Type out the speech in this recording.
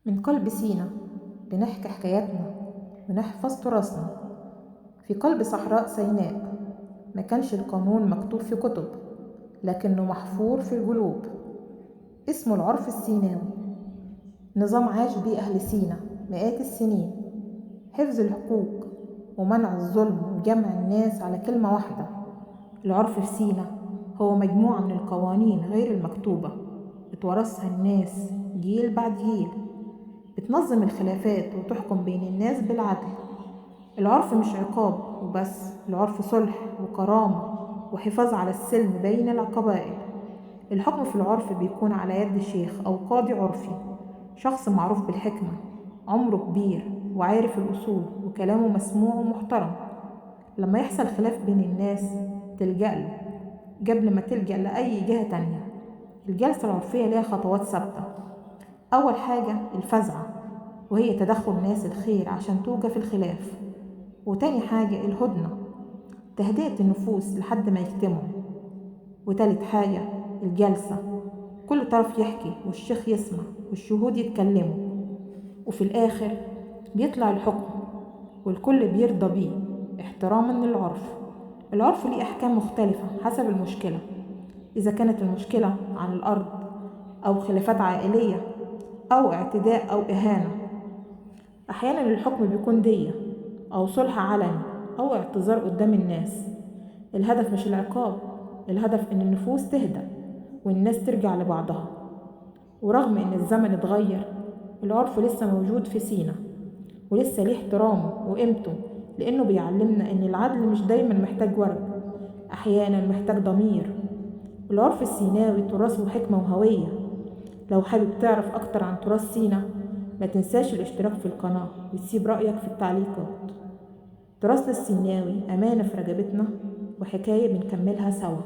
من قلب سينا بنحكي حكاياتنا ونحفظ تراثنا. في قلب صحراء سيناء ما كانش القانون مكتوب في كتب، لكنه محفور في القلوب. اسمه العرف السيناوي، نظام عاش بيه أهل سينا مئات السنين، حفظ الحقوق ومنع الظلم وجمع الناس على كلمة واحدة. العرف في سينا هو مجموعة من القوانين غير المكتوبة اتورثها الناس جيل بعد جيل، بتنظم الخلافات وتحكم بين الناس بالعدل. العرف مش عقاب وبس، العرف صلح وكرامة وحفاظ على السلم بين القبائل. الحكم في العرف بيكون على يد شيخ أو قاضي عرفي، شخص معروف بالحكمة، عمره كبير وعارف الأصول وكلامه مسموع ومحترم. لما يحصل خلاف بين الناس تلجأ له قبل ما تلجأ لأي جهة تانية. الجلسة العرفية ليها خطوات ثابتة. أول حاجة الفزعة، وهي تدخل ناس الخير عشان توقف الخلاف. وتاني حاجة الهدنة، تهدئة النفوس لحد ما يجتمعوا. وتالت حاجة الجلسة، كل طرف يحكي والشيخ يسمع والشهود يتكلموا، وفي الآخر بيطلع الحكم والكل بيرضى بيه احتراما للعرف. العرف ليه أحكام مختلفة حسب المشكلة، إذا كانت المشكلة عن الأرض أو خلافات عائلية أو اعتداء أو إهانة. أحيانا الحكم بيكون دية أو صلح علني أو اعتذار قدام الناس. الهدف مش العقاب، الهدف إن النفوس تهدى والناس ترجع لبعضها. ورغم إن الزمن اتغير، العرف لسه موجود في سينا ولسه ليه احترامه وقيمته، لأنه بيعلمنا إن العدل مش دايما محتاج ورق، أحيانا محتاج ضمير. العرف السيناوي تراث وحكمة وهوية. لو حابب تعرف أكتر عن تراث سينا ما تنساش الاشتراك في القناة وتسيب رأيك في التعليقات. تراثنا السيناوي أمانة في رقبتنا وحكاية بنكملها سوا.